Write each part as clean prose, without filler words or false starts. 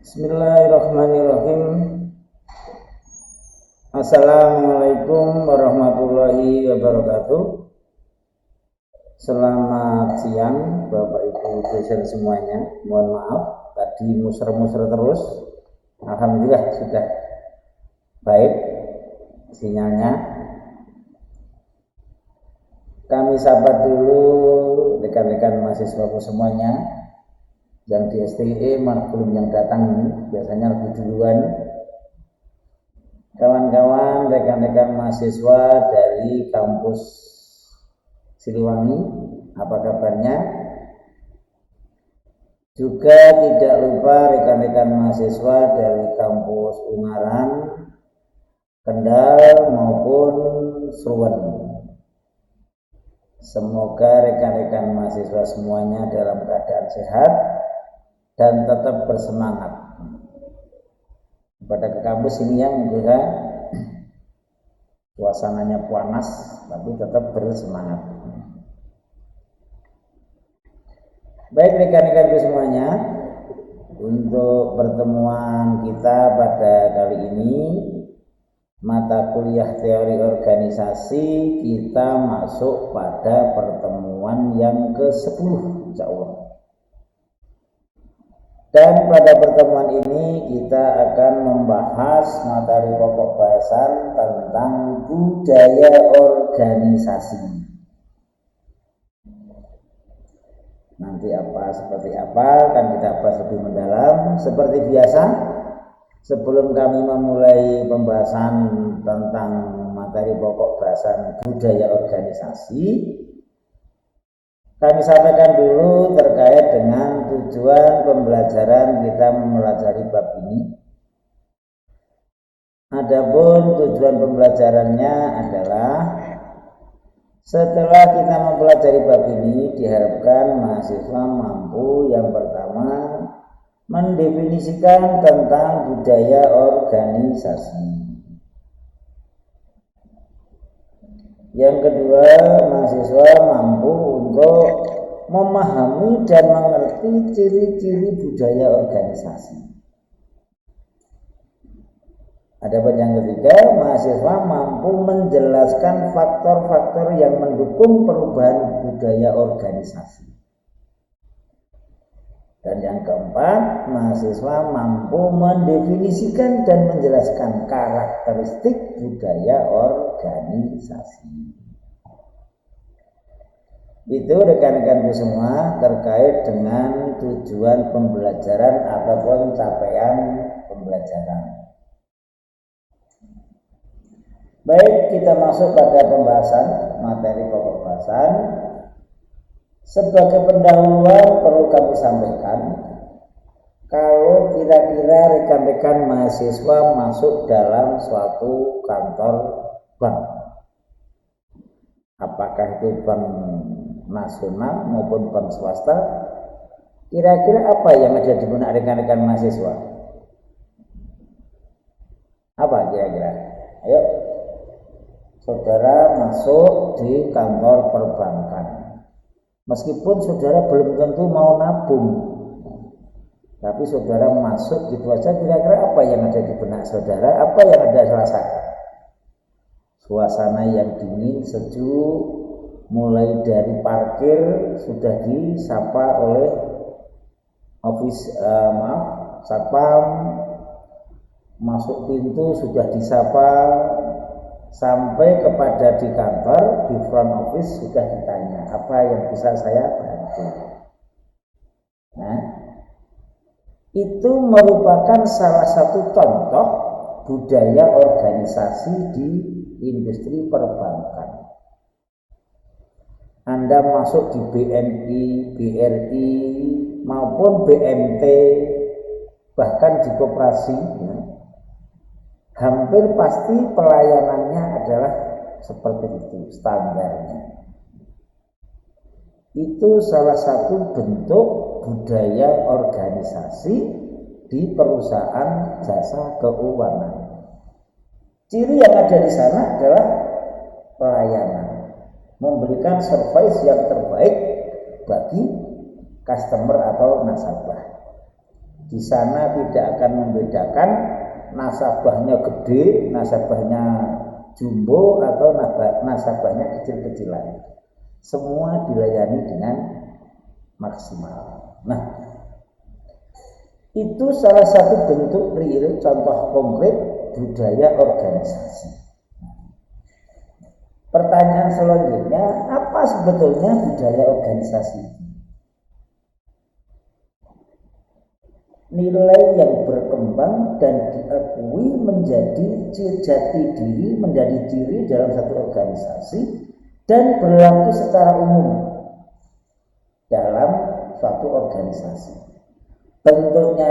Bismillahirrahmanirrahim. Assalamualaikum warahmatullahi wabarakatuh. Selamat siang Bapak Ibu dosen semuanya. Mohon maaf tadi muser-muser terus. Alhamdulillah sudah baik sinyalnya. Kami sapa dulu rekan-rekan mahasiswaku semuanya yang di STE maupun yang datang ini biasanya lebih duluan. Kawan-kawan, rekan-rekan mahasiswa dari kampus Siliwangi, apa kabarnya? Juga tidak lupa rekan-rekan mahasiswa dari kampus Ungaran, Kendal maupun Sruwen. Semoga rekan-rekan mahasiswa semuanya dalam keadaan sehat dan tetap bersemangat. Pada ke kampus ini yang juga suasananya panas, tapi tetap bersemangat. Baik rekan-rekanku semuanya, untuk pertemuan kita pada kali ini mata kuliah teori organisasi kita masuk pada pertemuan yang ke-10 insyaallah. Dan pada pertemuan ini kita akan membahas materi pokok bahasan tentang budaya organisasi. Nanti seperti apa akan kita bahas lebih mendalam. Seperti biasa, sebelum kami memulai pembahasan tentang materi pokok bahasan budaya organisasi, kami sampaikan dulu terkait dengan tujuan pembelajaran kita mempelajari bab ini. Adapun tujuan pembelajarannya adalah setelah kita mempelajari bab ini diharapkan mahasiswa mampu yang pertama mendefinisikan tentang budaya organisasi. Yang kedua, mahasiswa mampu untuk memahami dan mengerti ciri-ciri budaya organisasi. Adapun yang ketiga, mahasiswa mampu menjelaskan faktor-faktor yang mendukung perubahan budaya organisasi. Dan yang keempat, mahasiswa mampu mendefinisikan dan menjelaskan karakteristik budaya organisasi. Itu rekan-rekanku semua terkait dengan tujuan pembelajaran ataupun capaian pembelajaran. Baik, kita masuk pada pembahasan materi pokok bahasan. Sebagai pendahuluan perlu kami sampaikan, kalau kira-kira rekan-rekan mahasiswa masuk dalam suatu kantor bank, apakah itu bank nasional maupun bank swasta, kira-kira apa yang ada di benak rekan-rekan mahasiswa? Apa kira-kira? Ayo, saudara masuk di kantor perbankan. Meskipun saudara belum tentu mau nabung, tapi saudara masuk gitu aja, kira-kira apa yang ada di benak saudara? Apa yang ada rasakan? Suasana yang dingin, sejuk, mulai dari parkir sudah disapa oleh satpam, masuk pintu sudah disapa, sampai kepada di kantor, di front office sudah ditanya, apa yang bisa saya bantu? Nah, itu merupakan salah satu contoh budaya organisasi di industri perbankan. Anda masuk di BNI, BRI, maupun BMT, bahkan di koperasi, hampir pasti pelayanannya adalah seperti itu standarnya. Itu salah satu bentuk budaya organisasi di perusahaan jasa keuangan. Ciri yang ada di sana adalah pelayanan, memberikan service yang terbaik bagi customer atau nasabah. Di sana tidak akan membedakan nasabahnya gede, nasabahnya jumbo atau nasabahnya kecil-kecilan. Semua dilayani dengan maksimal. Nah, itu salah satu bentuk real contoh konkret budaya organisasi. Pertanyaan selanjutnya, apa sebetulnya budaya organisasi? Nilai yang berkembang dan diakui menjadi jati diri, menjadi diri dalam satu organisasi dan berlaku secara umum dalam suatu organisasi. Bentuknya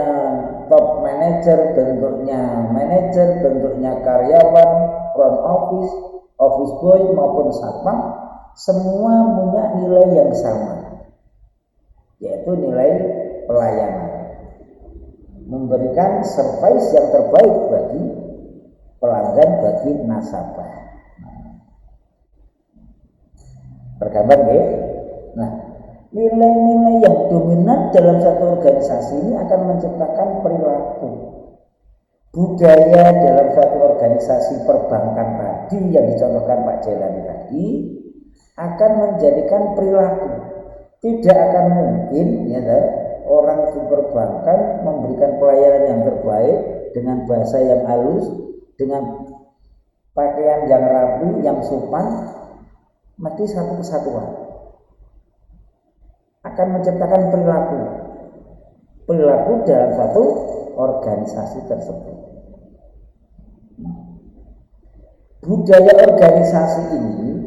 top manager, bentuknya karyawan, front office, office boy maupun satpam, semua punya nilai yang sama, yaitu nilai pelayanan, memberikan service yang terbaik bagi pelanggan, bagi nasabah. Tergambar ya? Nah, nilai-nilai yang dominan dalam satu organisasi ini akan menciptakan perilaku. Budaya dalam suatu organisasi perbankan tadi yang dicontohkan Pak Jailani tadi akan menjadikan perilaku. Tidak akan mungkin ya, orang di perbankan memberikan pelayanan yang terbaik dengan bahasa yang halus, dengan pakaian yang rapi, yang sopan, mesti satu kesatuan. Akan menciptakan perilaku dalam satu organisasi tersebut. Budaya organisasi ini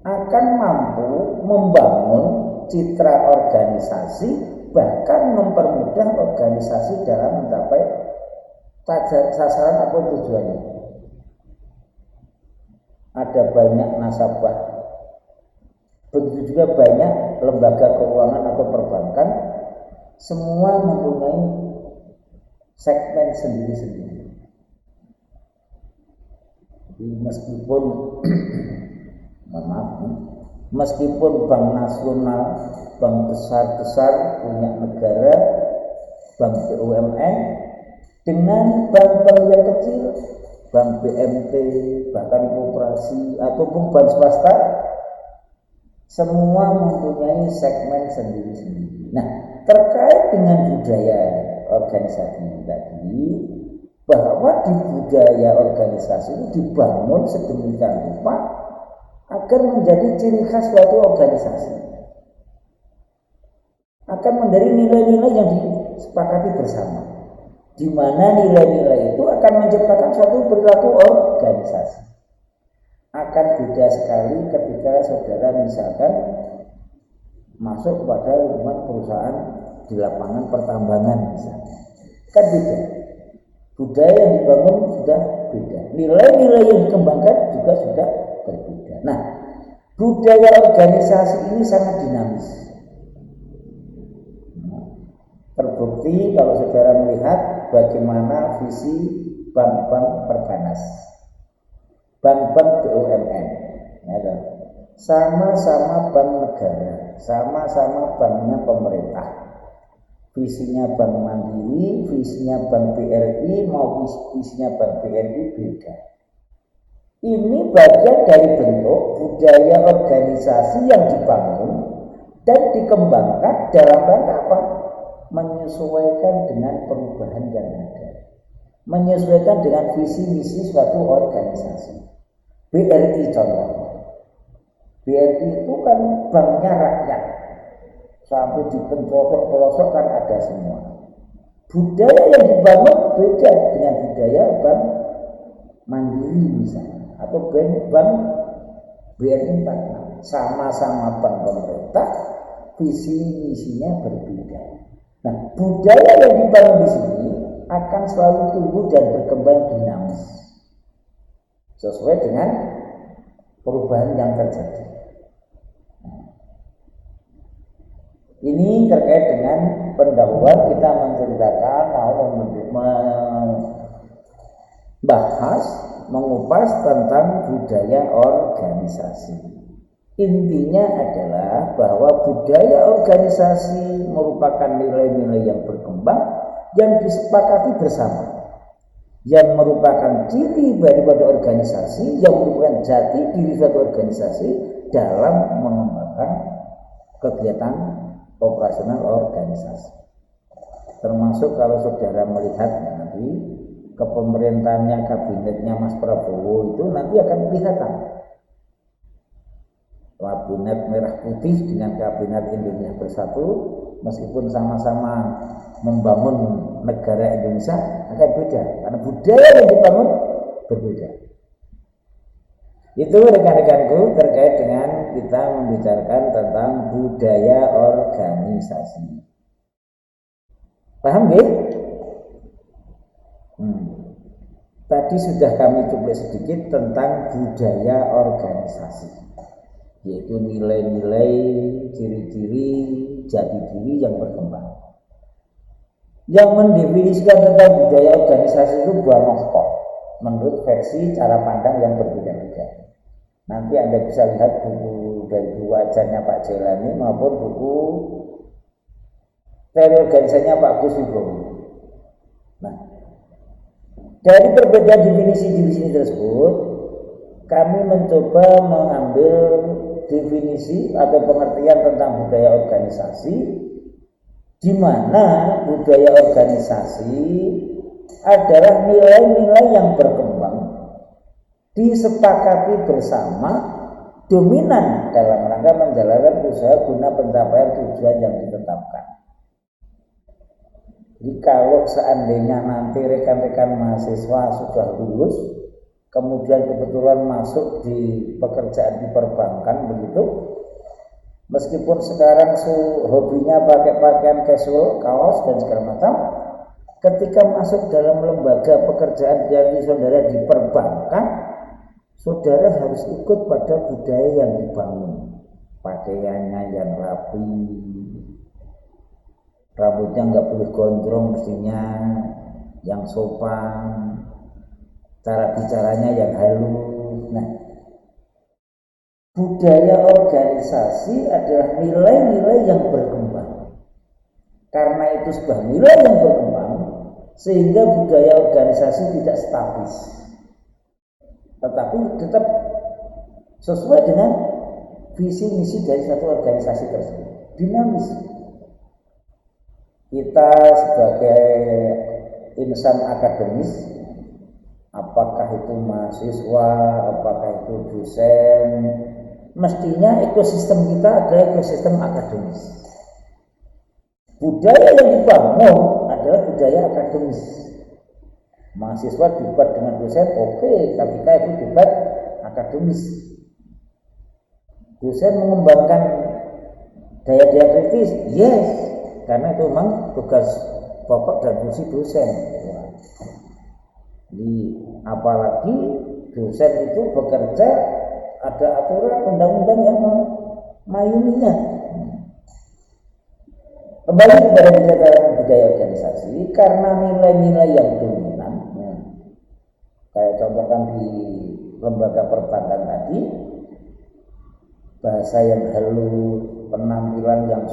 akan mampu membangun citra organisasi, bahkan mempermudah organisasi dalam mencapai sasaran atau tujuannya. Ada banyak nasabah, begitu juga banyak lembaga keuangan atau perbankan, semua mempunyai segmen sendiri-sendiri. Meskipun meskipun bank nasional, bank besar-besar punya negara, bank BUMN, dengan bank-bank yang kecil, bank BMT, bahkan koperasi ataupun bank swasta, semua mempunyai segmen sendiri-sendiri. Nah, terkait dengan budaya organisasi tadi, bahwa di budaya organisasi ini dibangun sedemikian rupa agar menjadi ciri khas suatu organisasi, akan menjadi nilai-nilai yang disepakati bersama, di mana nilai-nilai itu akan menciptakan suatu perilaku organisasi. Akan beda sekali ketika saudara misalkan masuk pada lingkungan perusahaan di lapangan pertambangan misalnya, kan beda. Budaya yang dibangun sudah beda, nilai-nilai yang dikembangkan juga sudah berbeda. Nah, budaya organisasi ini sangat dinamis. Terbukti kalau saudara melihat bagaimana visi bank-bank perbanas, bank-bank BUMN, ya, sama-sama bank negara, sama-sama banknya pemerintah. Visinya Bank Mandiri, visinya Bank BRI, maupun visinya Bank BRI beda. Ini bagian dari bentuk budaya organisasi yang dibangun dan dikembangkan dalam rangka apa? Menyesuaikan dengan perubahan yang ada, menyesuaikan dengan visi misi suatu organisasi. BRI contohnya, BRI itu kan banknya rakyat, sampai di pelosok kan ada semua. Budaya yang dibangun beda dengan budaya Bank Mandiri misalnya, atau bank BNI 46. Sama-sama bank pemerintah, visi misinya berbeda. Nah, budaya yang dibangun di sini akan selalu tumbuh dan berkembang dinamis sesuai dengan perubahan yang terjadi. Ini terkait dengan pendahuluan kita menceritakan membahas, mengupas tentang budaya organisasi. Intinya adalah bahwa budaya organisasi merupakan nilai-nilai yang berkembang yang disepakati bersama, yang merupakan ciri daripada organisasi, yang merupakan jati diri suatu organisasi dalam mengembangkan kegiatan operasional organisasi. Termasuk kalau saudara melihat nanti kepemerintahannya, kabinetnya Mas Prabowo itu nanti akan kelihatan kabinet merah putih dengan kabinet Indonesia Bersatu, meskipun sama-sama membangun negara Indonesia akan beda karena budaya yang dibangun berbeda. Itu rekan-rekanku terkait dengan kita membicarakan tentang budaya organisasi. Paham nggih? Tadi sudah kami coba sedikit tentang budaya organisasi, yaitu nilai-nilai, ciri-ciri, jati diri yang berkembang. Yang mendefinisikan tentang budaya organisasi itu banyak kok, menurut versi cara pandang yang berbeda-beda. Nanti Anda bisa lihat buku dari buku ajarnya Pak Jelani maupun buku teori organisasinya Pak Gus Wibowo. Nah, dari perbedaan definisi-definisi tersebut, kami mencoba mengambil definisi atau pengertian tentang budaya organisasi, di mana budaya organisasi adalah nilai-nilai yang berkembang, disepakati bersama, dominan dalam rangka menjalankan usaha guna pencapaian tujuan yang ditetapkan. Jadi kalau seandainya nanti rekan-rekan mahasiswa sudah lulus, kemudian kebetulan masuk di pekerjaan di perbankan begitu, meskipun sekarang hobinya pakai pakaian casual, kaos dan segala macam, ketika masuk dalam lembaga pekerjaan yang saudara di perbankan, saudara harus ikut pada budaya yang dibangun. Pakaiannya yang rapi, rambutnya nggak boleh gondrong, mestinya yang sopan, cara bicaranya yang halus. Nah, budaya organisasi adalah nilai-nilai yang berkembang. Karena itu sebuah nilai yang berkembang, sehingga budaya organisasi tidak statis, tetapi tetap sesuai dengan visi misi dari satu organisasi tersebut, dinamis. Kita sebagai insan akademis, apakah itu mahasiswa, apakah itu dosen, mestinya ekosistem kita adalah ekosistem akademis. Budaya yang dibangun adalah budaya akademis. Mahasiswa debat dengan dosen, oke, ketika itu debat akademis. Dosen mengembangkan daya-daya kritis, yes, karena itu memang tugas pokok dan fungsi dosen. Jadi apalagi dosen itu bekerja, ada aturan undang-undang yang memayunginya. Kembali kepada budaya organisasi, karena nilai-nilai yang dominan, kayak contohkan di lembaga perbankan tadi, bahasa yang halus, penampilan yang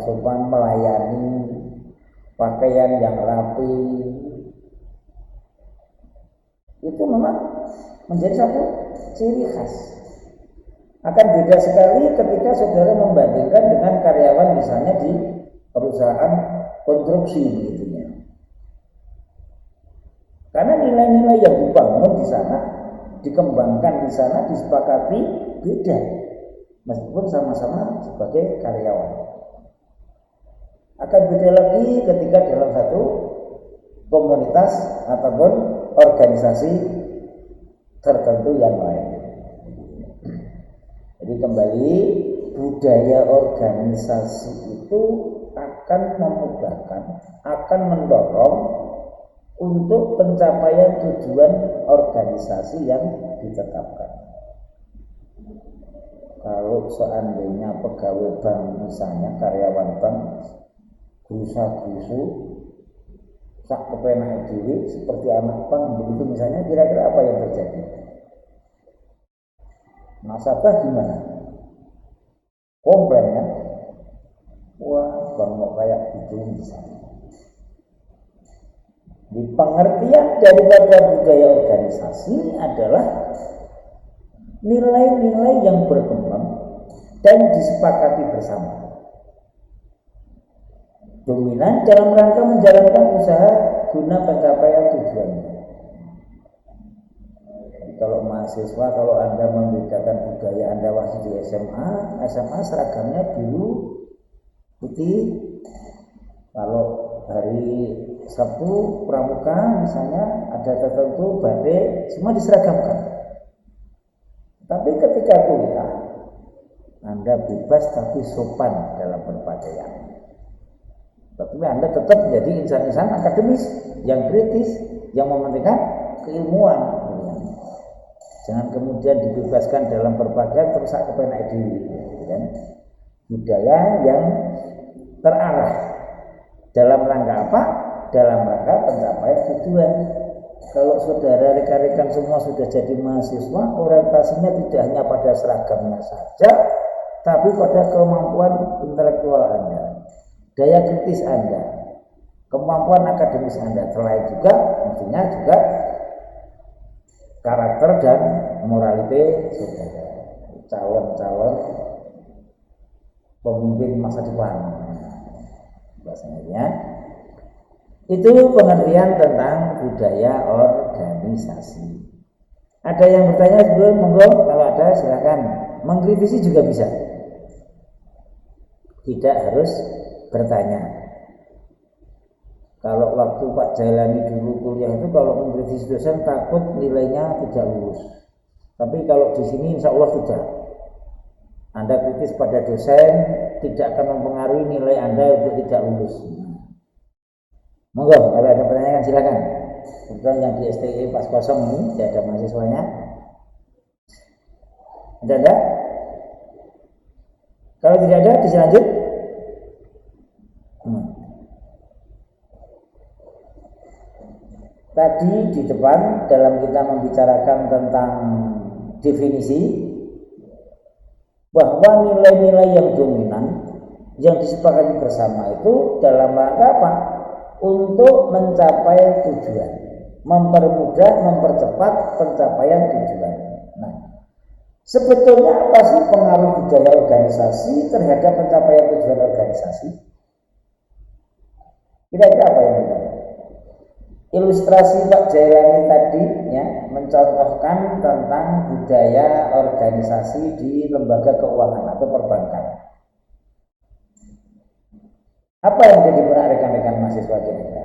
sopan, melayani, pakaian yang rapi, itu memang menjadi satu ciri khas. Akan beda sekali ketika saudara membandingkan dengan karyawan misalnya di perusahaan konstruksi gitu ya. Karena nilai-nilai yang dibangun di sana, dikembangkan di sana, disepakati beda, meskipun sama-sama sebagai karyawan. Akan beda lagi ketika dalam satu komunitas ataupun organisasi tertentu yang lain. Jadi kembali, budaya organisasi itu akan memudahkan, akan mendorong untuk pencapaian tujuan organisasi yang ditetapkan. Kalau seandainya pegawai bank misalnya, karyawan bank gerusa-gerusu, sak kepenak diri seperti anak bank begitu misalnya, kira-kira apa yang terjadi? Nasabah gimana? Komplain kan? Wah, mau kayak gitu misalnya. Di pengertian daripada budaya organisasi adalah nilai-nilai yang berkembang dan disepakati bersama. Dominan dalam rangka menjalankan usaha guna pencapaian tujuan. Kalau mahasiswa, kalau Anda membedakan budaya Anda waktu di SMA seragamnya biru, putih. Kalau hari Sabtu pramuka misalnya ada tertentu batik, semua diseragamkan. Tapi ketika kuliah, Anda bebas tapi sopan dalam berpakaian. Tapi Anda tetap menjadi insan-insan akademis yang kritis, yang mementingkan keilmuan. Jangan kemudian dibebaskan dalam berpakaian terus kepenak diri, kan? Budaya yang terarah dalam rangka apa? Dalam rangka pencapaian tujuan. Kalau saudara rekan-rekan semua sudah jadi mahasiswa, orientasinya tidak hanya pada seragamnya saja, tapi pada kemampuan intelektual Anda, daya kritis Anda, kemampuan akademis Anda, selain juga tentunya juga karakter dan moralitas saudara, calon-calon pemimpin masa depan bahasanya. Itu pengertian tentang budaya organisasi. Ada yang bertanya sebelum, monggo kalau ada silakan. Mengkritisi juga bisa, tidak harus bertanya. Kalau waktu Pak Jailani dulu kuliah itu kalau mengkritisi dosen takut nilainya tidak lulus. Tapi kalau di sini insya Allah tidak. Anda kritis pada dosen tidak akan mempengaruhi nilai Anda untuk tidak lulus. Monggo kalau ada pertanyaan silakan. Kebetulan yang di STI pas kosong ini tidak ada mahasiswanya. Ada? Kalau tidak ada dilanjut. Tadi di depan dalam kita membicarakan tentang definisi bahwa nilai-nilai yang dominan yang disepakati bersama itu dalam rangka apa? Untuk mencapai tujuan, mempermudah, mempercepat pencapaian tujuan. Nah, sebetulnya apa sih pengaruh budaya organisasi terhadap pencapaian tujuan organisasi? Kira-kira apa yang benar? Ilustrasi Pak Jailani tadi ya, mencontohkan tentang budaya organisasi di lembaga keuangan atau perbankan. Apa yang jadi benak rekan-rekan mahasiswa kira-kira?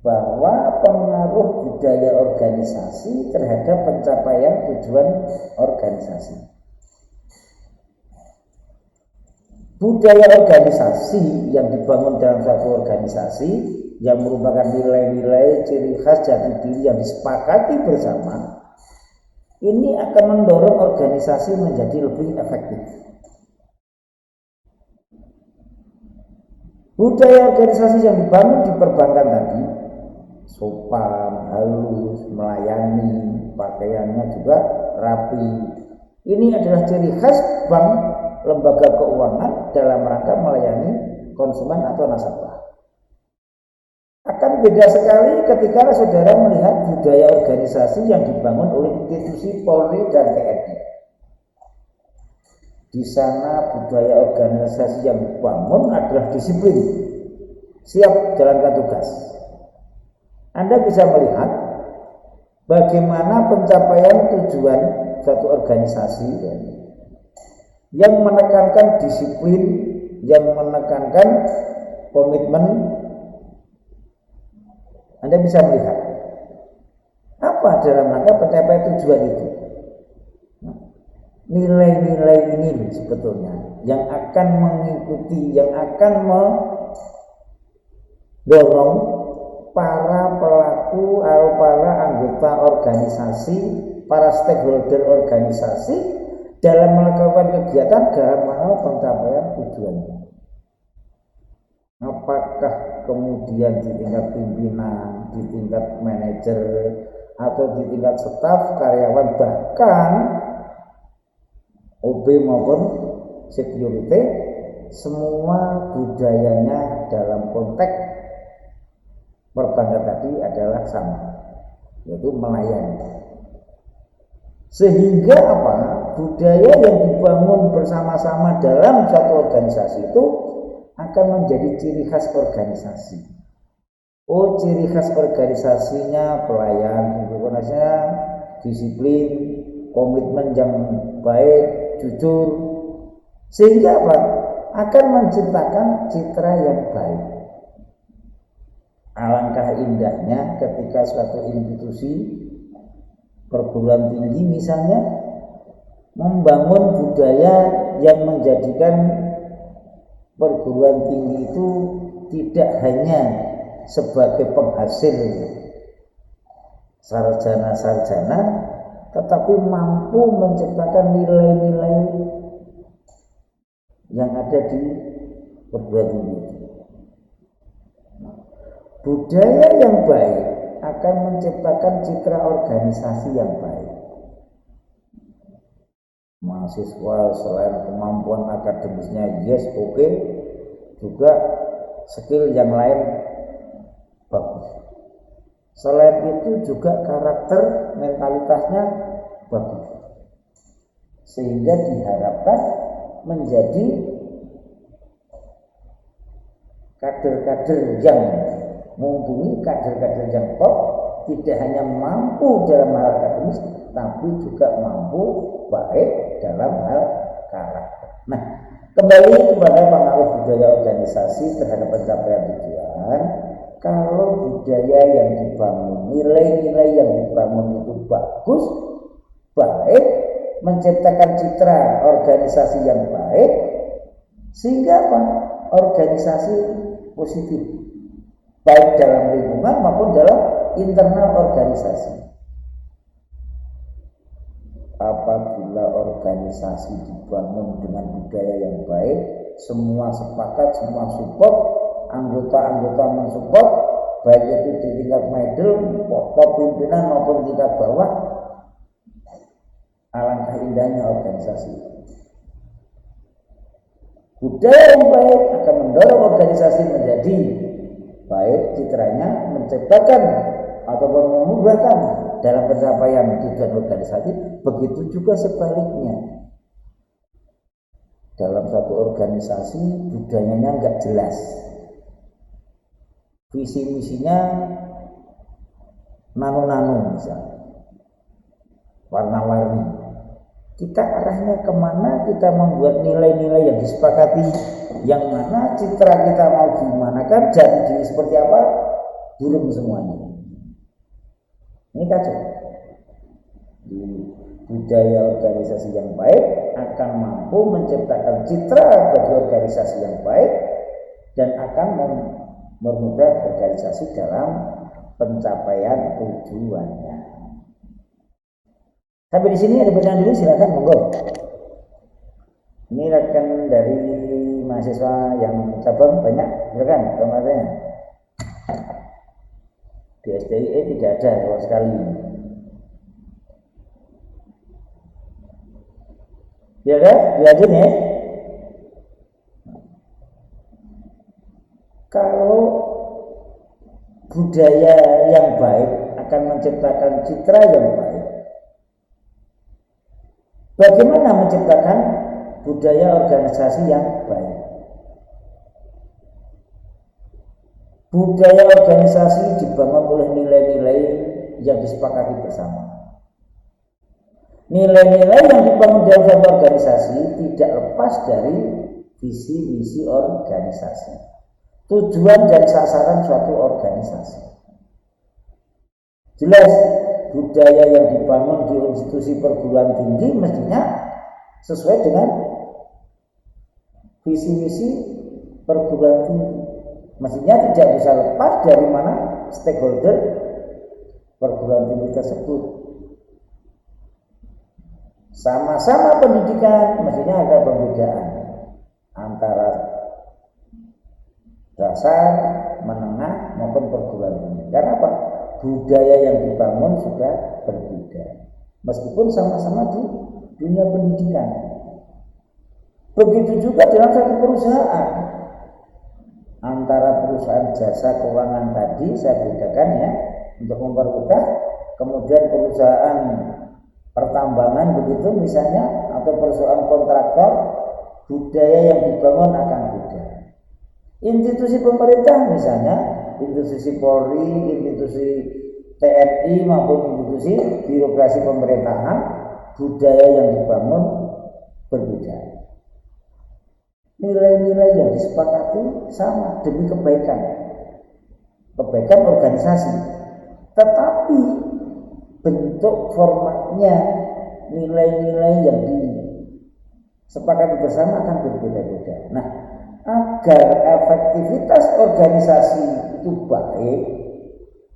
Bahwa pengaruh budaya organisasi terhadap pencapaian tujuan organisasi. Budaya organisasi yang dibangun dalam suatu organisasi yang merupakan nilai-nilai ciri khas jati diri yang disepakati bersama, ini akan mendorong organisasi menjadi lebih efektif. Budaya organisasi yang dibangun di perbankan tadi, sopan, halus, melayani, pakaiannya juga rapi. Ini adalah ciri khas bank lembaga keuangan dalam rangka melayani konsumen atau nasabah. Akan beda sekali ketika saudara melihat budaya organisasi yang dibangun oleh institusi Polri dan TNI. Di sana budaya organisasi yang dibangun adalah disiplin, siap jalankan tugas. Anda bisa melihat bagaimana pencapaian tujuan suatu organisasi yang menekankan disiplin, yang menekankan komitmen. Anda bisa melihat apa dalam rangka pencapaian tujuan itu. Nilai-nilai ini sebetulnya yang akan mengikuti, yang akan mendorong para pelaku atau para anggota organisasi, para stakeholder organisasi dalam melakukan kegiatan dalam hal pencapaian tujuannya. Apakah kemudian di tingkat pimpinan, di tingkat manajer, atau di tingkat staf, karyawan, bahkan OB maupun security, semua budayanya dalam konteks perbankan tadi adalah sama, yaitu melayani. Sehingga apa? Budaya yang dibangun bersama-sama dalam suatu organisasi itu akan menjadi ciri khas organisasi. Oh, ciri khas organisasinya pelayan, organisasinya disiplin, komitmen yang baik, jujur, sehingga apa? Akan menciptakan citra yang baik. Alangkah indahnya ketika suatu institusi perguruan tinggi misalnya membangun budaya yang menjadikan perguruan tinggi itu tidak hanya sebagai penghasil sarjana-sarjana, tetapi mampu menciptakan nilai-nilai yang ada di perguruan tinggi. Budaya yang baik akan menciptakan citra organisasi yang baik. Mahasiswa selain kemampuan akademisnya oke, juga skill yang lain bagus. Selain itu juga karakter mentalitasnya bagus, sehingga diharapkan menjadi kader-kader yang mumpuni, kader-kader yang top, tidak hanya mampu dalam hal akademis, tapi juga mampu baik dalam hal karakter. Nah, kembali kepada pengaruh budaya organisasi terhadap pencapaian tujuan. Kalau budaya yang dibangun, nilai-nilai yang dibangun itu bagus, baik, menciptakan citra organisasi yang baik, sehingga apa? Organisasi positif, baik dalam lingkungan maupun dalam internal organisasi. Apabila organisasi dibangun dengan budaya yang baik, semua sepakat, semua support, anggota-anggota mensupport, baik itu di tingkat middle, top pimpinan maupun tingkat bawah, alangkah indahnya organisasi. Budaya yang baik akan mendorong organisasi menjadi baik citranya, menciptakan ataupun memudahkan dalam pencapaian tujuan organisasi. Begitu juga sebaliknya, dalam satu organisasi budayanya nggak jelas, visi misinya nano-nano misalnya, warna-warni, kita arahnya kemana, kita membuat nilai-nilai yang disepakati, yang mana citra kita mau gimana kan, jadi diri seperti apa, burung semuanya. Ini kacau. Di budaya organisasi yang baik akan mampu menciptakan citra bagi organisasi yang baik dan akan mempermudah organisasi dalam pencapaian tujuannya. Sampai di sini ada pertanyaan dulu, silakan monggo. Ini rekan dari mahasiswa yang cabang banyak, silakan pertanyaannya. Di SDIE tidak ada sama sekali. Ya kan? Dilanjut ya. Kalau budaya yang baik akan menciptakan citra yang baik, bagaimana menciptakan budaya organisasi yang baik? Budaya organisasi dibangun oleh nilai-nilai yang disepakati bersama. Nilai-nilai yang dibangun dalam suatu organisasi tidak lepas dari visi misi organisasi, tujuan dan sasaran suatu organisasi. Jelas, budaya yang dibangun di institusi perguruan tinggi mestinya sesuai dengan visi misi perguruan tinggi. Mestinya tidak bisa lepas dari mana stakeholder perguruan tinggi tersebut. Sama-sama pendidikan, mestinya ada perbedaan antara dasar, menengah maupun perguruan tinggi. Karena apa? Budaya yang dibangun sudah berbeda. Meskipun sama-sama di dunia pendidikan. Begitu juga dalam satu perusahaan. Antara perusahaan jasa keuangan tadi saya bedakan ya untuk mempermudah, kemudian perusahaan pertambangan begitu misalnya, atau perusahaan kontraktor, budaya yang dibangun akan beda. Institusi pemerintah misalnya, institusi Polri, institusi TNI maupun institusi birokrasi pemerintahan, budaya yang dibangun berbeda. Nilai-nilai yang disepakati sama demi kebaikan organisasi, tetapi bentuk formatnya, nilai-nilai yang disepakati bersama akan berbeda-beda. Nah, agar efektivitas organisasi itu baik,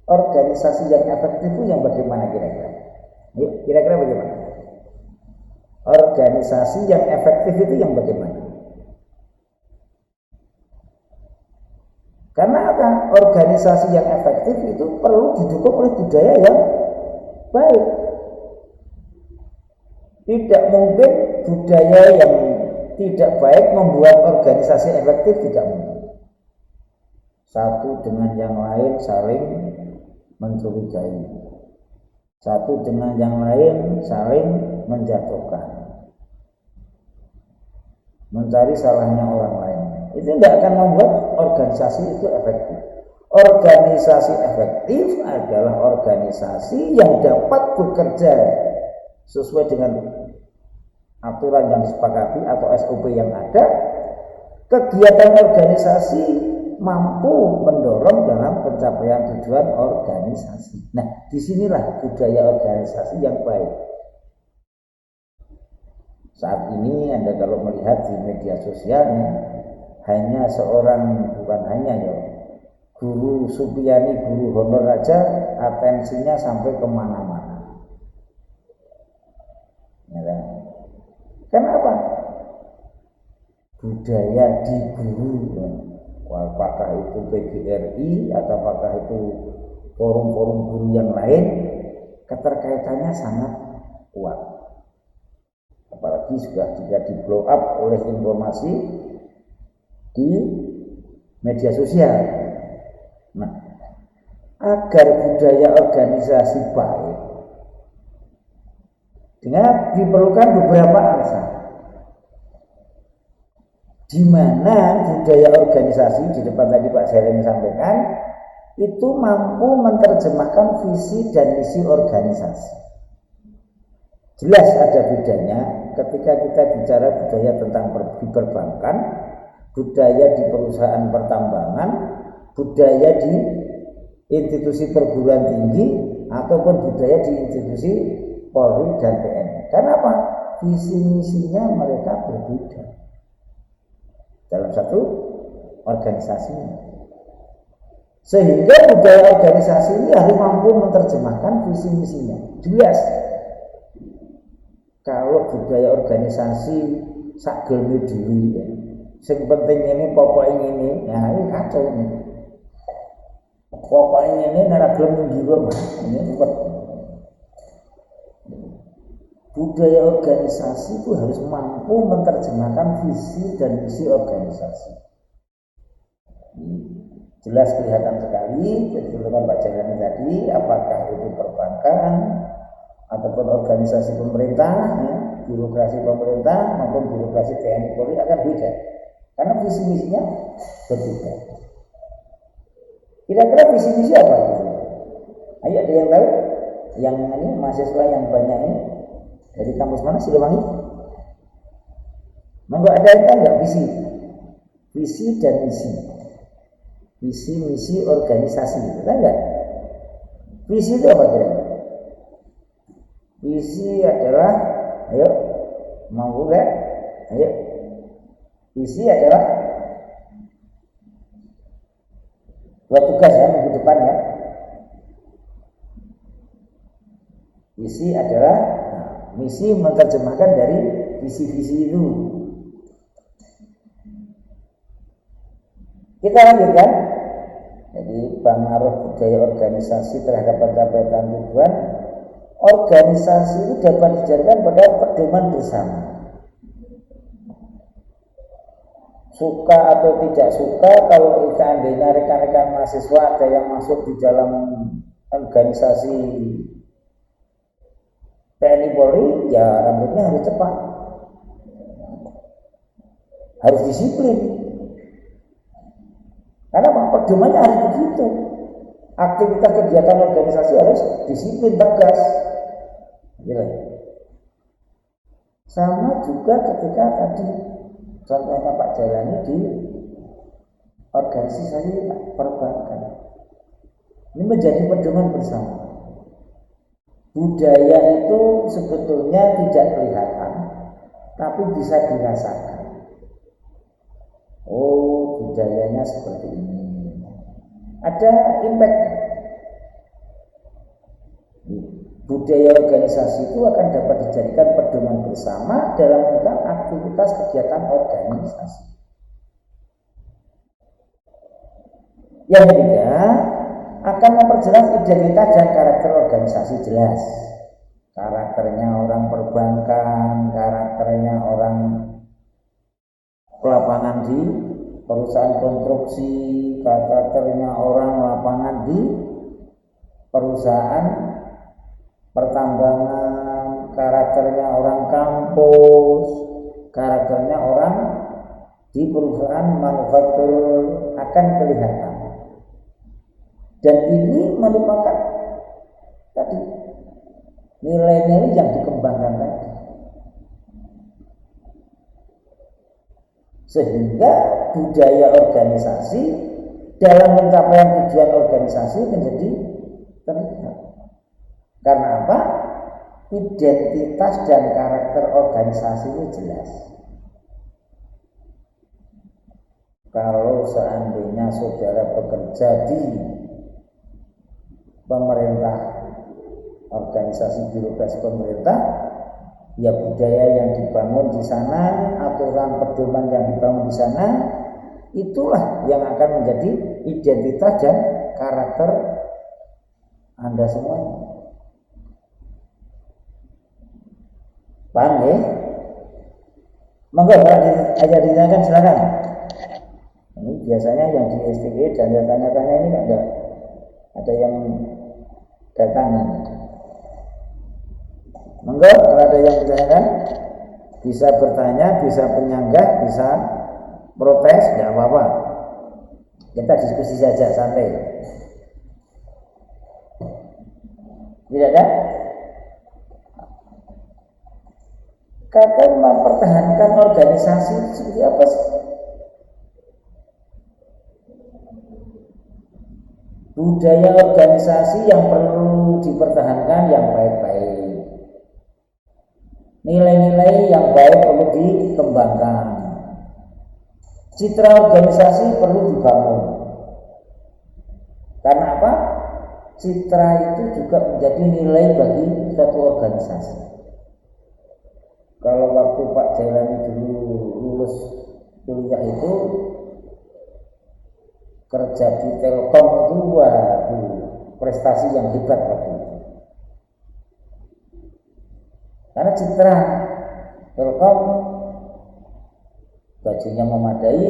organisasi yang efektif itu yang bagaimana kira-kira? Yuk, kira-kira bagaimana? Organisasi yang efektif itu yang bagaimana? Karena apa? Organisasi yang efektif itu perlu didukung oleh budaya yang baik. Tidak mungkin budaya yang tidak baik membuat organisasi efektif, tidak mungkin. Satu dengan yang lain saling mencurigai. Satu dengan yang lain saling menjatuhkan. Mencari salahnya orang lain. Itu tidak akan membuat organisasi itu efektif. Organisasi efektif adalah organisasi yang dapat bekerja sesuai dengan aturan yang disepakati atau SOP yang ada. Kegiatan organisasi mampu mendorong dalam pencapaian tujuan organisasi. Nah, disinilah budaya organisasi yang baik. Saat ini Anda kalau melihat di media sosialnya, hanya seorang, bukan hanya ya, Guru Supiani, guru honor aja atensinya sampai kemana-mana. Ya kan? Kenapa? Budaya di guru, ya. Apakah itu PGRI atau apakah itu forum-forum guru yang lain, keterkaitannya sangat kuat. Apalagi sudah juga di blow up oleh informasi di media sosial. Nah, agar budaya organisasi baik, dengan diperlukan beberapa alasan. Di mana budaya organisasi di depan tadi Pak Sereng sampaikan itu mampu menerjemahkan visi dan misi organisasi. Jelas ada bedanya ketika kita bicara budaya tentang di perbankan, budaya di perusahaan pertambangan, budaya di institusi perguruan tinggi, ataupun budaya di institusi Polri dan TNI. Karena apa? Visi misinya mereka berbeda dalam satu organisasi. Sehingga budaya organisasi ini harus mampu menerjemahkan visi misinya. Jelas. Kalau budaya organisasi sak gelem dhewe ya. Sing penting ini pokoknya ini, ya ini kacau ini. Pokoknya ini nek gelem ngiwur ini ribet. Budaya organisasi itu harus mampu menerjemahkan visi dan misi organisasi. Jelas kelihatan sekali, kebetulan Pak Jalani tadi, apakah itu perbankan ataupun organisasi pemerintah, ya, birokrasi pemerintah maupun birokrasi TNI Polri akan beda, karena visi misinya berbeda. Kira-kira visi misi apa itu? Ayo ada yang tahu? Yang ini mahasiswa yang banyak ini dari kampus mana? Siliwangi? Monggo ada yang tahu nggak visi dan misi? Visi misi organisasi, tahu nggak? Visi itu apa kira-kira? Visi adalah, ayo, mau nggak? Ayo, visi adalah buat tugas ya minggu depan ya. Visi adalah, misi menerjemahkan dari visi-visi itu. Kita lanjutkan. Jadi pengaruh budaya organisasi terhadap pencapaian tujuan. Organisasi itu dapat dijadikan pada pedoman bersama. suka atau tidak suka, kalau seandainya rekan-rekan mahasiswa ada yang masuk di dalam organisasi TNI Polri, ya rambutnya harus cepat, harus disiplin. Karena pedomannya harus begitu. Aktivitas kegiatan organisasi harus disiplin, tegas. Gitu. Sama juga ketika tadi contohnya Pak Jalani di organisasi perbankan. Ini menjadi pedoman bersama. Budaya itu sebetulnya tidak kelihatan, tapi bisa dirasakan. Oh, budayanya seperti ini. Ada impact. Budaya organisasi itu akan dapat dijadikan pedoman bersama dalam melakukan aktivitas kegiatan organisasi. Yang ketiga, akan memperjelas identitas dan karakter organisasi jelas. Karakternya orang perbankan, karakternya orang lapangan di perusahaan konstruksi, karakternya orang lapangan di perusahaan pertambangan, karakternya orang kampus, karakternya orang di perusahaan manufaktur akan kelihatan. Dan ini merupakan tadi nilai-nilai yang dikembangkan tadi. Sehingga budaya organisasi dalam pencapaian tujuan organisasi menjadi terlihat. Karena apa? Identitas dan karakter organisasi itu jelas. Kalau seandainya saudara bekerja di pemerintah, organisasi birokrasi pemerintah, ya budaya yang dibangun di sana, aturan pedoman yang dibangun di sana, itulah yang akan menjadi identitas dan karakter Anda semuanya. Paham ya? Monggo kalau ada ditanyakan silakan. Ini biasanya yang di STG dan tanya-tanya ini ada yang datangan. Monggo kalau ada yang ditanyakan bisa bertanya, bisa penyanggah, bisa protes, tidak apa-apa. Kita diskusi saja santai. Tidak ada? Kakak mempertahankan organisasi seperti apa sih? Budaya organisasi yang perlu dipertahankan yang baik-baik. Nilai-nilai yang baik perlu dikembangkan. Citra organisasi perlu dibangun. Karena apa? Citra itu juga menjadi nilai bagi suatu organisasi. Kalau waktu Pak Jailani dulu lulus kuliah itu kerja di Telkom itu prestasi yang hebat waktu itu. Karena citra Telkom gajinya memadai,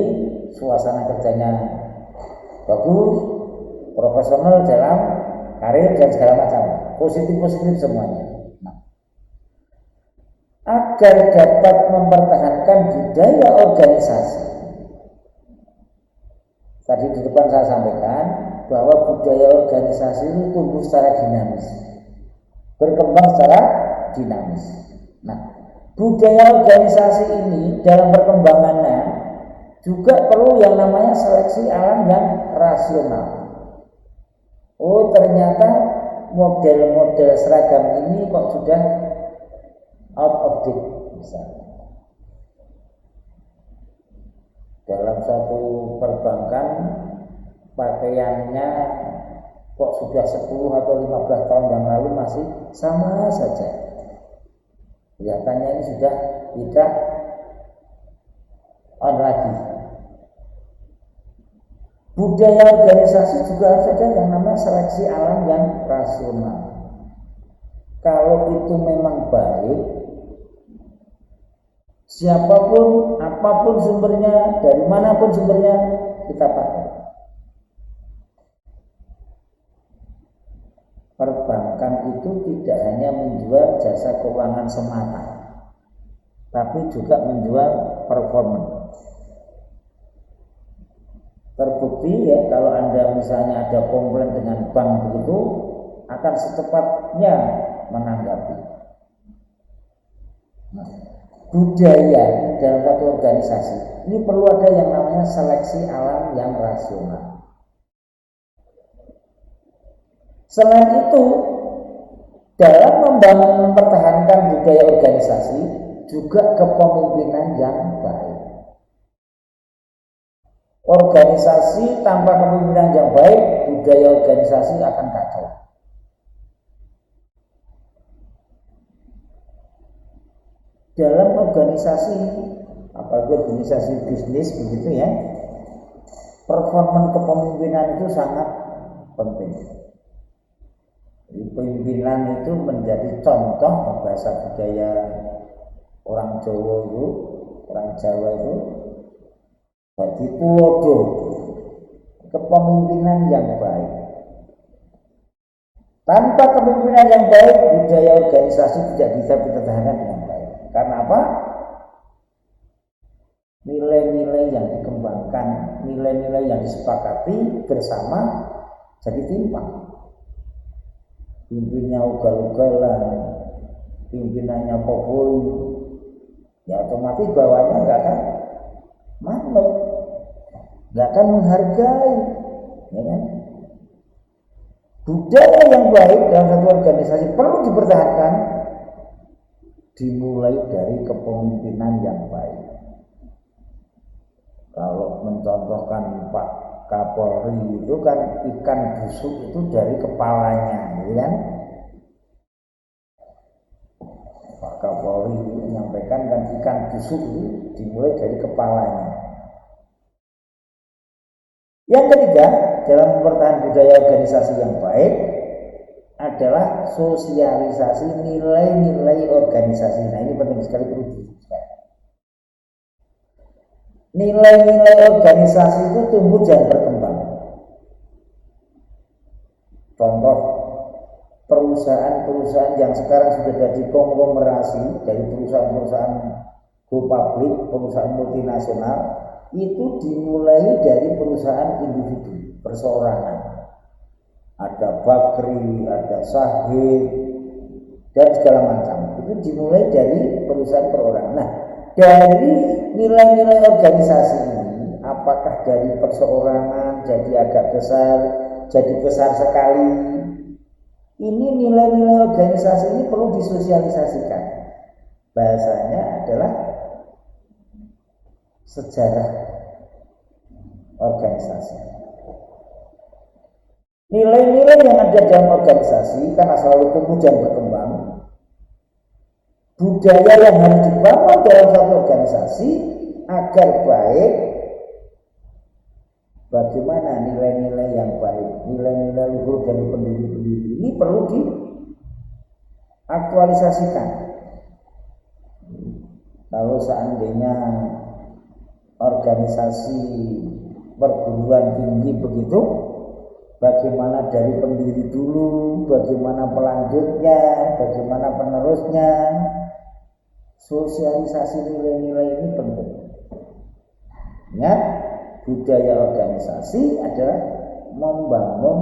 suasana kerjanya bagus, profesional dalam karir dan segala macam, positif semuanya. Agar dapat mempertahankan budaya organisasi. Tadi di depan saya sampaikan bahwa budaya organisasi itu tumbuh secara dinamis, berkembang secara dinamis. Nah, budaya organisasi ini dalam perkembangannya juga perlu yang namanya seleksi alam yang rasional. Oh, ternyata model-model seragam ini kok sudah out of date misalnya. Dalam suatu perbankan pakaiannya kok sudah 10 atau 15 tahun yang lalu masih sama saja. Kelihatannya ini sudah tidak on lagi. Budaya organisasi juga harus ada yang namanya seleksi alam yang rasional. Kalau itu memang baik, Siapapun, apapun sumbernya, dari manapun sumbernya, kita pakai. Perbankan itu tidak hanya menjual jasa keuangan semata, tapi juga menjual performa. Terbukti ya, kalau Anda misalnya ada komplain dengan bank begitu, akan secepatnya menanggapi. Nah, budaya dalam satu organisasi ini perlu ada yang namanya seleksi alam yang rasional. Selain itu, dalam membangun mempertahankan budaya organisasi juga kepemimpinan yang baik. Organisasi tanpa kepemimpinan yang baik, budaya organisasi akan kacau. Dalam organisasi, apalagi organisasi bisnis begitu ya, performa kepemimpinan itu sangat penting. Jadi, pemimpinan itu menjadi contoh bahasa budaya orang Jawa itu, jadi tulodo kepemimpinan yang baik. Tanpa kepemimpinan yang baik, budaya organisasi tidak bisa dipertahankan dengan baik. Karena apa? Nilai-nilai yang dikembangkan, nilai-nilai yang disepakati bersama jadi timpang. Pimpinannya ugal-ugalan, pimpinannya koboi, ya otomatis bawahnya nggak akan manut, nggak akan menghargai, ya kan? Budaya yang baik dalam satu organisasi perlu dipertahankan, dimulai dari kepemimpinan yang baik. Kalau mencontohkan Pak Kapolri itu kan ikan busuk itu dari kepalanya, gitu kan? Pak Kapolri menyampaikan kan ikan busuk itu dimulai dari kepalanya. Yang ketiga, dalam mempertahankan budaya organisasi yang baik adalah sosialisasi nilai-nilai organisasi. Nah, ini penting sekali perlu dijelaskan. Nilai-nilai organisasi itu tumbuh dan berkembang. Contoh, perusahaan-perusahaan yang sekarang sudah jadi konglomerasi dari perusahaan-perusahaan go public, perusahaan multinasional, itu dimulai dari perusahaan individu, perseorangan. Ada Bakri, ada Sahid, dan segala macam. Itu dimulai dari perusahaan perorangan. Nah, dari nilai-nilai organisasi ini, apakah dari perseorangan jadi agak besar, jadi besar sekali, ini nilai-nilai organisasi ini perlu disosialisasikan. Bahasanya adalah sejarah organisasi. Nilai-nilai yang ada dalam organisasi karena selalu tumbuh dan berkembang, budaya yang harus dibangun dalam satu organisasi agar baik. Bagaimana nilai-nilai yang baik, nilai-nilai luhur dari pendiri-pendiri ini perlu diaktualisasikan. Kalau seandainya organisasi perguruan tinggi begitu, bagaimana dari pendiri dulu, bagaimana pelanjutnya, bagaimana penerusnya, sosialisasi nilai-nilai ini penting. Ingat, budaya organisasi adalah membangun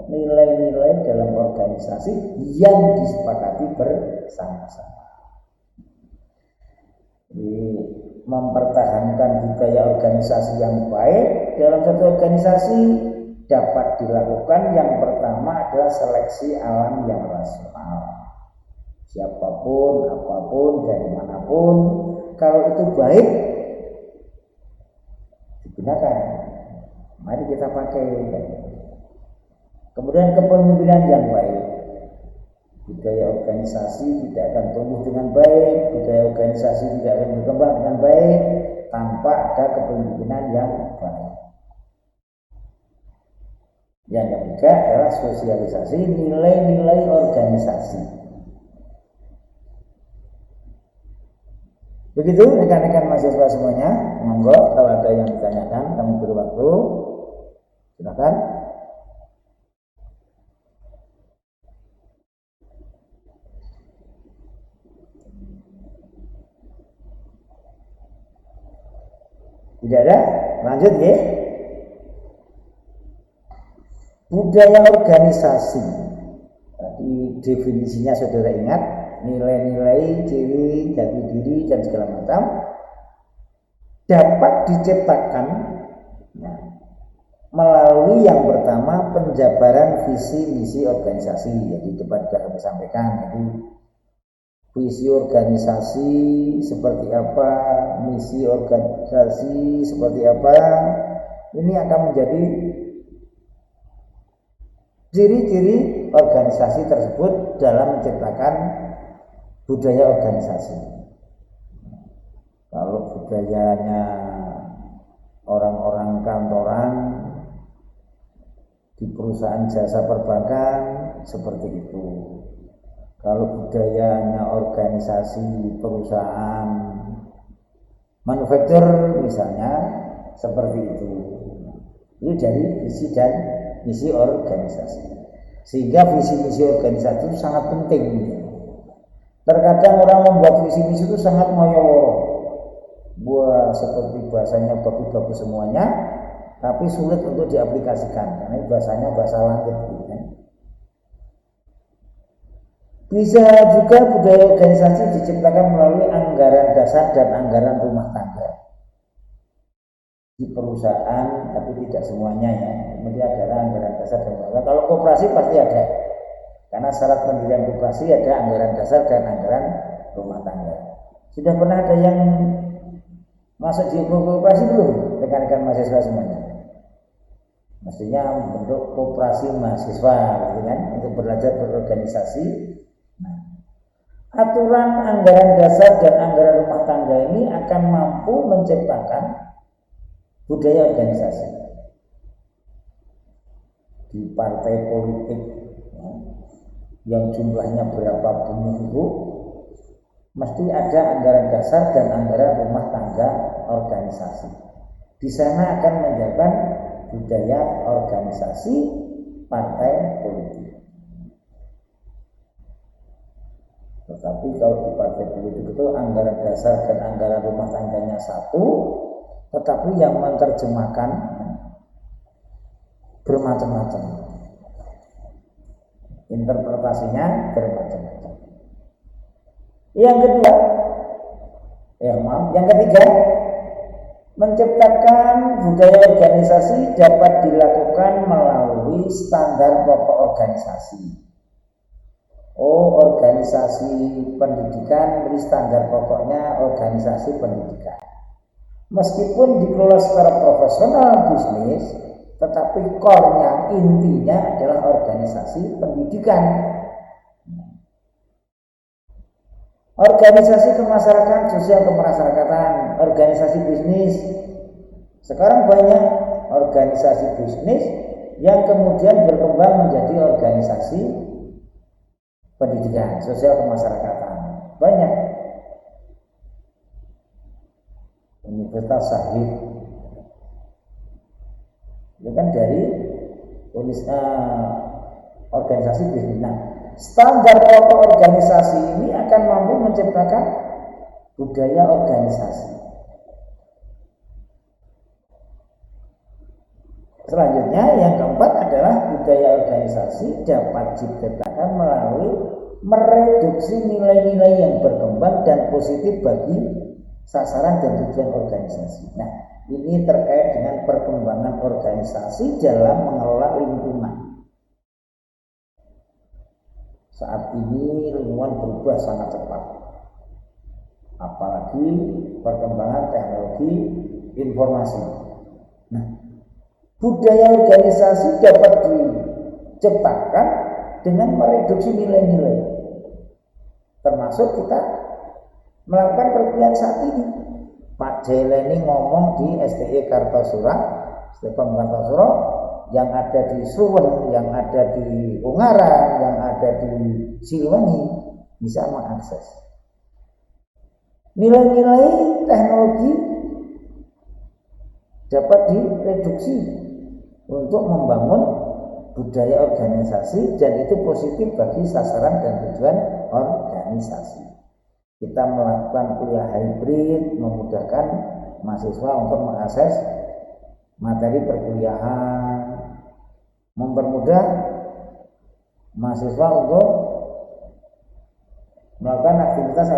nilai-nilai dalam organisasi yang disepakati bersama-sama. Mempertahankan budaya organisasi yang baik dalam satu organisasi dapat dilakukan. Yang pertama adalah seleksi alam yang rasional. Siapapun, apapun, dari manapun, kalau itu baik, digunakan. Mari kita pakai. Kemudian kepemimpinan yang baik. Budaya organisasi tidak akan tumbuh dengan baik, budaya organisasi tidak akan berkembang dengan baik tanpa ada kepemimpinan yang baik. Yang ketiga adalah sosialisasi nilai-nilai organisasi. Begitu rekan-rekan mahasiswa semuanya, monggo kalau ada yang ditanyakan kami beri waktu, silakan. Tidak ada? Lanjut ya. Budaya organisasi. Tadi definisinya saudara ingat, nilai-nilai, ciri, jati diri dan segala macam dapat diciptakan melalui yang pertama penjabaran visi misi organisasi. Jadi depan sudah kami sampaikan. Jadi visi organisasi seperti apa, misi organisasi seperti apa, ini akan menjadi ciri-ciri organisasi tersebut dalam menciptakan budaya organisasi. Kalau budayanya orang-orang kantoran di perusahaan jasa perbankan seperti itu. Kalau budayanya organisasi perusahaan manufaktur misalnya seperti itu. Ini dari visi dan misi organisasi. Sehingga visi misi organisasi itu sangat penting. Terkadang orang membuat visi misi itu sangat ngoyo-ngoyo. Wah, seperti bahasanya bagus-bagus semuanya, tapi sulit untuk diaplikasikan karena bahasanya bahasa langit. Bisa juga budaya organisasi diciptakan melalui anggaran dasar dan anggaran rumah tangga di perusahaan, tapi tidak semuanya ya. Kemudian ada anggaran dasar dan anggaran. Kalau koperasi pasti ada, karena syarat pendirian koperasi ada anggaran dasar dan anggaran rumah tangga. Sudah pernah ada yang masuk di koperasi belum, rekan-rekan mahasiswa semuanya? Maksudnya bentuk koperasi mahasiswa, gitu kan, untuk belajar berorganisasi. Aturan anggaran dasar dan anggaran rumah tangga ini akan mampu menciptakan budaya organisasi di partai politik yang jumlahnya berapapun itu mesti ada anggaran dasar dan anggaran rumah tangga organisasi. Di sana akan menjaga budaya organisasi partai politik. Tetapi kalau di partai politik itu anggaran dasar dan anggaran rumah tangganya satu, tetapi yang menerjemahkan bermacam-macam, interpretasinya bermacam-macam. Yang kedua, yang ketiga, menciptakan budaya organisasi dapat dilakukan melalui standar pokok organisasi. Organisasi pendidikan beri standar pokoknya organisasi pendidikan. Meskipun dikelola secara profesional bisnis, tetapi core-nya, intinya adalah organisasi pendidikan. Organisasi kemasyarakatan, sosial kemasyarakatan, organisasi bisnis. Sekarang banyak organisasi bisnis yang kemudian berkembang menjadi organisasi pendidikan, sosial kemasyarakatan. Banyak. Universitas Syahid itu kan dari organisasi bisnis. Nah, standar pokok organisasi ini akan mampu menciptakan budaya organisasi. Selanjutnya yang keempat adalah budaya organisasi dapat diciptakan melalui mereduksi nilai-nilai yang berkembang dan positif bagi sasaran dan tujuan organisasi. Nah, ini terkait dengan perkembangan organisasi dalam mengelola lingkungan. Saat ini lingkungan berubah sangat cepat, apalagi perkembangan teknologi informasi. Nah, budaya organisasi dapat diciptakan dengan mereduksi nilai-nilai, termasuk kita melakukan perkuliahan saat ini. Pak Jeleni ngomong di STI Kartosura, Stepam Kartosura, yang ada di Suwen, yang ada di Ungaran, yang ada di Siliwangi bisa mengakses. nilai-nilai teknologi dapat direduksi untuk membangun budaya organisasi, dan itu positif bagi sasaran dan tujuan organisasi. Kita melakukan kuliah hybrid memudahkan mahasiswa untuk mengakses materi perkuliahan, mempermudah mahasiswa untuk melakukan aktivitas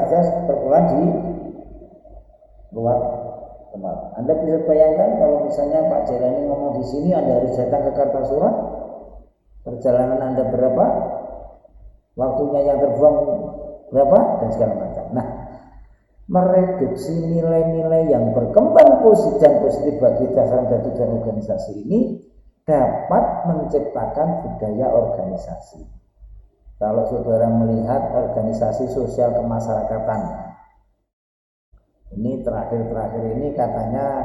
perkuliahan di luar tempat. Anda bisa bayangkan kalau misalnya Pak Jelani ngomong di sini, Anda harus datang ke Kartasura, perjalanan Anda berapa, waktunya yang terbuang berapa, dan segala macam. Nah, mereduksi nilai-nilai yang berkembang positif dan positif bagi sasaran dan tujuan organisasi ini dapat menciptakan budaya organisasi. Kalau saudara melihat organisasi sosial kemasyarakatan, ini terakhir-terakhir ini katanya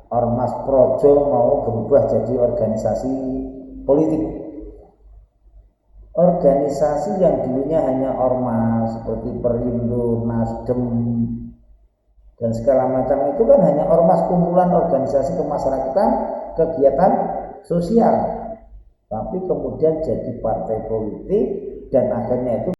Ormas Projo mau berubah jadi organisasi politik. Organisasi yang dulunya hanya ormas seperti Perindo, Nasdem, dan segala macam itu kan hanya ormas, kumpulan organisasi kemasyarakatan, kegiatan sosial. Tapi kemudian jadi partai politik, dan akhirnya itu